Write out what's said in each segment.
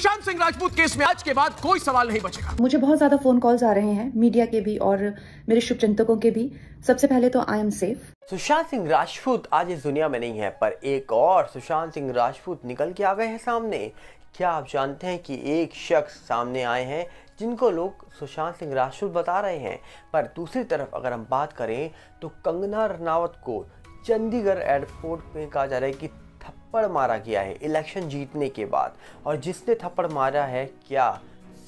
Sushant Singh Rajput case में आज के बाद कोई सवाल नहीं बचेगा। मुझे बहुत ज्यादा फोन कॉल्स आ रहे हैं, मीडिया के भी और मेरे शुभचिंतकों के भी। सबसे पहले तो I am safe. Sushant Singh Rajput आज इस दुनिया में नहीं है, पर एक और सुशांत सिंह राजपूत निकल के आ गए हैं सामने। क्या आप जानते हैं कि एक शख्स सामने आए हैं जिनको लोग सुशांत सिंह राजपूत बता रहे हैं, पर दूसरी तरफ अगर हम बात करें तो कंगना रनावत को चंडीगढ़ एयरपोर्ट में कहा जा रहा है कि थप्पड़ मारा गया है इलेक्शन जीतने के बाद। और जिसने थप्पड़ मारा है, क्या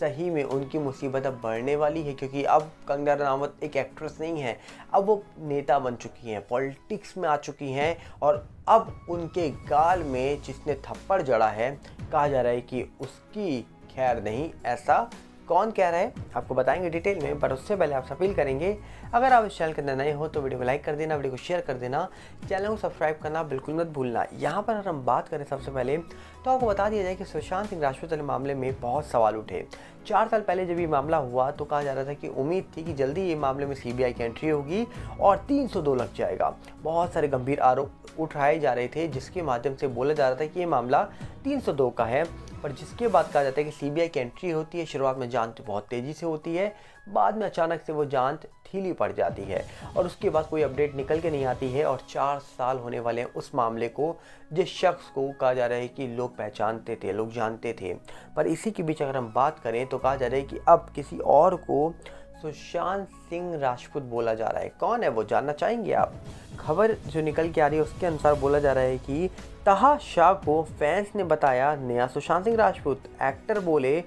सही में उनकी मुसीबत अब बढ़ने वाली है? क्योंकि अब कंगना रनावत एक एक्ट्रेस नहीं है, अब वो नेता बन चुकी हैं, पॉलिटिक्स में आ चुकी हैं। और अब उनके गाल में जिसने थप्पड़ जड़ा है, कहा जा रहा है कि उसकी खैर नहीं। ऐसा कौन कह रहा है आपको बताएंगे डिटेल में, पर उससे पहले आपसे अपील करेंगे, अगर आप इस चैनल के अंदर नए हो तो वीडियो को लाइक कर देना, वीडियो को शेयर कर देना, चैनल को सब्सक्राइब करना बिल्कुल मत भूलना। यहाँ पर अगर हम बात करें सबसे पहले तो आपको बता दिया जाए कि सुशांत सिंह राजपूत वाले मामले में बहुत सवाल उठे। 4 साल पहले जब ये मामला हुआ तो कहा जा रहा था कि उम्मीद थी कि जल्दी ये मामले में सीबीआई की एंट्री होगी और 302 लग जाएगा। बहुत सारे गंभीर आरोप उठाए जा रहे थे, जिसके माध्यम से बोला जा रहा था कि ये मामला 302 का है। पर जिसके बाद कहा जाता है कि सीबीआई की एंट्री होती है। शुरुआत में जांच बहुत तेज़ी से होती है, बाद में अचानक से वो जांच ढीली पड़ जाती है और उसके बाद कोई अपडेट निकल के नहीं आती है। और 4 साल होने वाले हैं उस मामले को, जिस शख्स को कहा जा रहा है कि लोग पहचानते थे, लोग जानते थे। पर इसी के बीच अगर हम बात करें तो कहा जा रहा है कि अब किसी और को सुशांत सिंह राजपूत बोला जा रहा है। कौन है वो, जानना चाहेंगे आप? खबर जो निकल के आ रही है उसके अनुसार बोला जा रहा है कि ताहा शाह को फैंस ने बताया नया सुशांत सिंह राजपूत। एक्टर बोले,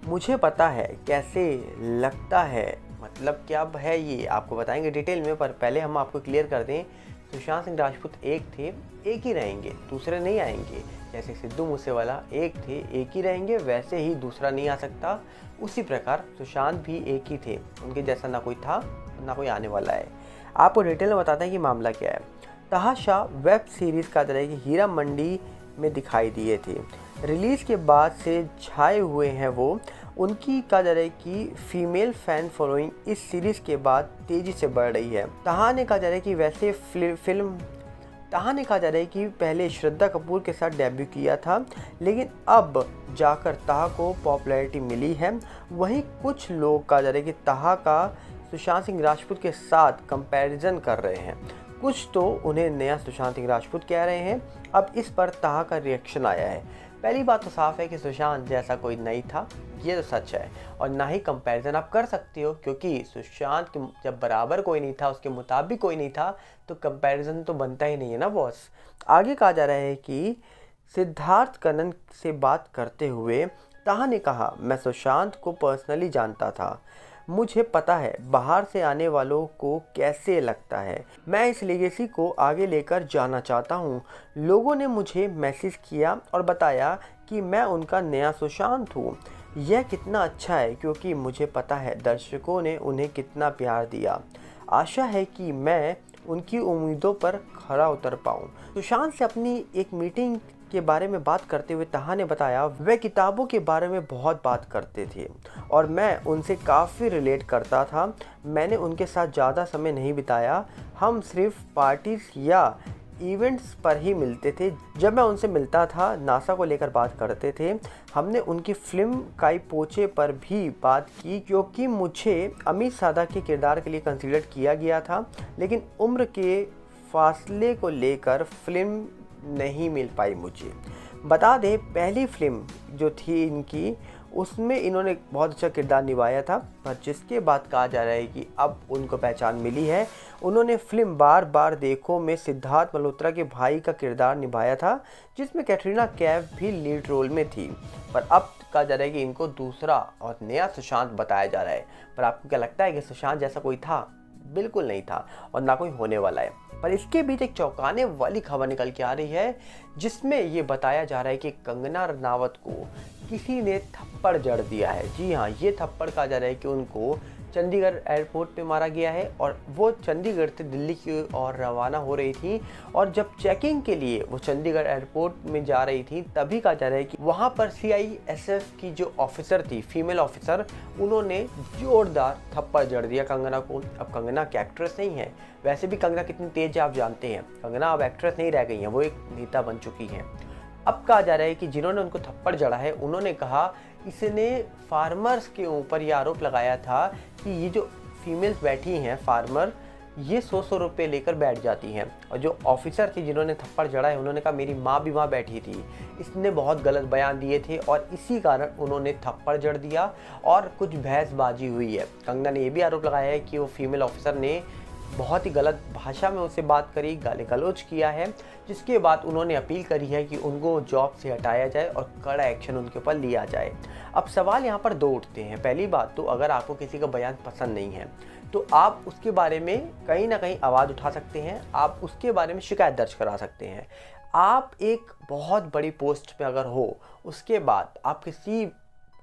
मुझे पता है कैसे लगता है। मतलब क्या है ये आपको बताएंगे डिटेल में, पर पहले हम आपको क्लियर कर दें, सुशांत सिंह राजपूत एक थे, एक ही रहेंगे, दूसरे नहीं आएंगे। जैसे सिद्धू मूसेवाला एक थे, एक ही रहेंगे, वैसे ही दूसरा नहीं आ सकता। उसी प्रकार सुशांत भी एक ही थे, उनके जैसा ना कोई था ना कोई आने वाला है। आपको डिटेल में बताते हैं कि मामला क्या है। ताहा शाह वेब सीरीज़ का तरह की हीरा मंडी में दिखाई दिए थे। रिलीज़ के बाद से छाए हुए हैं वो। उनकी कहा जा रहा है कि फीमेल फैन फॉलोइंग इस सीरीज़ के बाद तेज़ी से बढ़ रही है। ताहा ने कहा जा रहा है कि वैसे ताहा ने कहा जा रहा है कि पहले श्रद्धा कपूर के साथ डेब्यू किया था, लेकिन अब जाकर ताहा को पॉपुलैरिटी मिली है। वहीं कुछ लोग कहा जा रहा है कि ताहा का सुशांत सिंह राजपूत के साथ कंपैरिजन कर रहे हैं। कुछ तो उन्हें नया सुशांत सिंह राजपूत कह रहे हैं। अब इस पर ताहा का रिएक्शन आया है। पहली बात तो साफ है कि सुशांत जैसा कोई नहीं था, ये तो सच है, और ना ही कंपैरिजन आप कर सकते हो, क्योंकि सुशांत के जब बराबर कोई नहीं था, उसके मुताबिक कोई नहीं था, तो कंपैरिजन तो बनता ही नहीं है ना बॉस। आगे कहा जा रहा है कि सिद्धार्थ कनन से बात करते हुए ताहा ने कहा, मैं सुशांत को पर्सनली जानता था, मुझे पता है बाहर से आने वालों को कैसे लगता है। मैं इस लेगेसी को आगे लेकर जाना चाहता हूँ। लोगों ने मुझे मैसेज किया और बताया कि मैं उनका नया सुशांत हूँ। यह कितना अच्छा है, क्योंकि मुझे पता है दर्शकों ने उन्हें कितना प्यार दिया। आशा है कि मैं उनकी उम्मीदों पर खरा उतर पाऊँ। सुशांत से अपनी एक मीटिंग के बारे में बात करते हुए ताहा ने बताया, वे किताबों के बारे में बहुत बात करते थे और मैं उनसे काफ़ी रिलेट करता था। मैंने उनके साथ ज़्यादा समय नहीं बिताया, हम सिर्फ पार्टीज या इवेंट्स पर ही मिलते थे। जब मैं उनसे मिलता था, नासा को लेकर बात करते थे। हमने उनकी फिल्म काई पोचे पर भी बात की, क्योंकि मुझे अमित सादा के किरदार के लिए कंसीडर किया गया था, लेकिन उम्र के फासले को लेकर फिल्म नहीं मिल पाई मुझे। बता दें, पहली फिल्म जो थी इनकी, उसमें इन्होंने बहुत अच्छा किरदार निभाया था, पर जिसके बाद कहा जा रहा है कि अब उनको पहचान मिली है। उन्होंने फिल्म बार बार देखो में सिद्धार्थ मल्होत्रा के भाई का किरदार निभाया था, जिसमें कैटरीना कैफ भी लीड रोल में थी। पर अब कहा जा रहा है कि इनको दूसरा और नया सुशांत बताया जा रहा है। पर आपको क्या लगता है कि सुशांत जैसा कोई था? बिल्कुल नहीं था और ना कोई होने वाला है। पर इसके बीच एक चौंकाने वाली खबर निकल के आ रही है, जिसमें ये बताया जा रहा है कि कंगना रनावत को किसी ने थप्पड़ जड़ दिया है। जी हाँ, ये थप्पड़ कहा जा रहा है कि उनको चंडीगढ़ एयरपोर्ट पे मारा गया है और वो चंडीगढ़ से दिल्ली की ओर रवाना हो रही थी। और जब चेकिंग के लिए वो चंडीगढ़ एयरपोर्ट में जा रही थी, तभी कहा जा रहा है कि वहाँ पर CISF की जो ऑफिसर थी, फीमेल ऑफिसर, उन्होंने जोरदार थप्पड़ जड़ दिया कंगना को। अब कंगना की एक्ट्रेस नहीं है, वैसे भी कंगना कितनी तेज है आप जानते हैं। कंगना अब एक्ट्रेस नहीं रह गई हैं, वो एक नेता बन चुकी हैं। अब कहा जा रहा है कि जिन्होंने उनको थप्पड़ जड़ा है उन्होंने कहा इसने फार्मर्स के ऊपर ये आरोप लगाया था कि ये जो फीमेल्स बैठी हैं फार्मर, ये 100 रुपये लेकर बैठ जाती हैं। और जो ऑफिसर थे जिन्होंने थप्पड़ जड़ा है उन्होंने कहा मेरी माँ भी वहाँ बैठी थी। इसने बहुत गलत बयान दिए थे और इसी कारण उन्होंने थप्पड़ जड़ दिया और कुछ बहसबाजी हुई है। कंगना ने यह भी आरोप लगाया है कि वो फीमेल ऑफिसर ने बहुत ही गलत भाषा में उससे बात करी, गाली गलौज किया है, जिसके बाद उन्होंने अपील करी है कि उनको जॉब से हटाया जाए और कड़ा एक्शन उनके ऊपर लिया जाए। अब सवाल यहाँ पर दो उठते हैं। पहली बात तो अगर आपको किसी का बयान पसंद नहीं है तो आप उसके बारे में कहीं ना कहीं आवाज़ उठा सकते हैं, आप उसके बारे में शिकायत दर्ज करा सकते हैं। आप एक बहुत बड़ी पोस्ट पे अगर हो उसके बाद आप किसी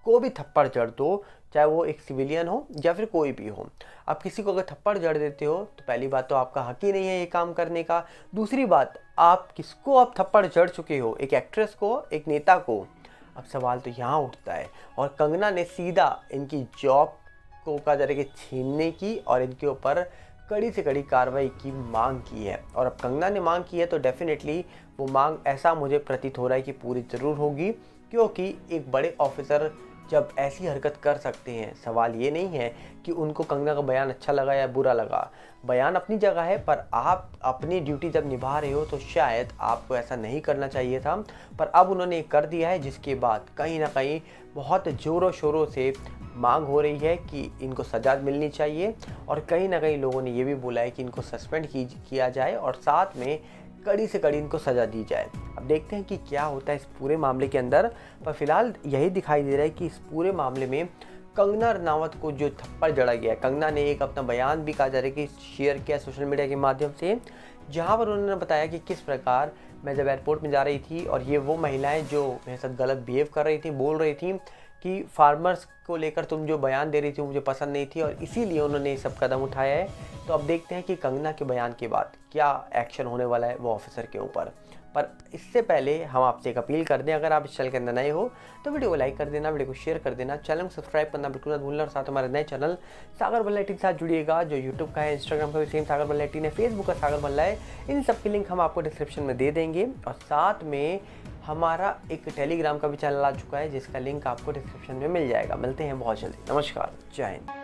को भी थप्पड़ जड़ दो, चाहे वो एक सिविलियन हो या फिर कोई भी हो, आप किसी को अगर थप्पड़ जड़ देते हो तो पहली बात तो आपका हक ही नहीं है ये काम करने का। दूसरी बात, आप किसको आप थप्पड़ जड़ चुके हो, एक एक्ट्रेस को, एक नेता को। अब सवाल तो यहाँ उठता है और कंगना ने सीधा इनकी जॉब को कहा जा रहा है कि छीनने की और इनके ऊपर कड़ी से कड़ी कार्रवाई की मांग की है। और अब कंगना ने मांग की है तो डेफिनेटली वो मांग ऐसा मुझे प्रतीत हो रहा है कि पूरी ज़रूर होगी, क्योंकि एक बड़े ऑफिसर जब ऐसी हरकत कर सकते हैं, सवाल ये नहीं है कि उनको कंगना का बयान अच्छा लगा या बुरा लगा, बयान अपनी जगह है, पर आप अपनी ड्यूटी जब निभा रहे हो तो शायद आपको ऐसा नहीं करना चाहिए था। पर अब उन्होंने कर दिया है, जिसके बाद कहीं ना कहीं बहुत ज़ोरों शोरों से मांग हो रही है कि इनको सज़ा मिलनी चाहिए और कहीं ना कहीं लोगों ने ये भी बोला है कि इनको सस्पेंड किया जाए और साथ में कड़ी से कड़ी इनको सज़ा दी जाए। अब देखते हैं कि क्या होता है इस पूरे मामले के अंदर, पर फिलहाल यही दिखाई दे रहा है कि इस पूरे मामले में कंगना रनावत को जो थप्पड़ जड़ा गया है, कंगना ने एक अपना बयान भी कहा जा रहा है कि शेयर किया सोशल मीडिया के माध्यम से, जहां पर उन्होंने बताया कि किस प्रकार मैं जब एयरपोर्ट में जा रही थी और ये वो महिलाएं जो मेरे साथ गलत बिहेव कर रही थी, बोल रही थी कि फार्मर्स को लेकर तुम जो बयान दे रही थी मुझे पसंद नहीं थी और इसीलिए उन्होंने ये सब कदम उठाया है। तो अब देखते हैं कि कंगना के बयान के बाद क्या एक्शन होने वाला है वो ऑफिसर के ऊपर। पर इससे पहले हम आपसे एक अपील कर दें, अगर आप इस चैनल के अंदर नए हो तो वीडियो को लाइक कर देना, वीडियो को शेयर कर देना, चैनल को सब्सक्राइब करना बिल्कुल मत भूलना और साथ हमारे नए चैनल सागर बल्ला 18 के साथ जुड़िएगा, जो यूट्यूब का है, इंस्टाग्राम का भी सेम सागर बल्ला 18 है, फेसबुक का सागर बल्ला है। इन सब की लिंक हम आपको डिस्क्रिप्शन में दे देंगे और साथ में हमारा एक टेलीग्राम का भी चैनल आ चुका है जिसका लिंक आपको डिस्क्रिप्शन में मिल जाएगा। मिलते हैं बहुत जल्दी। नमस्कार, जय हिंद।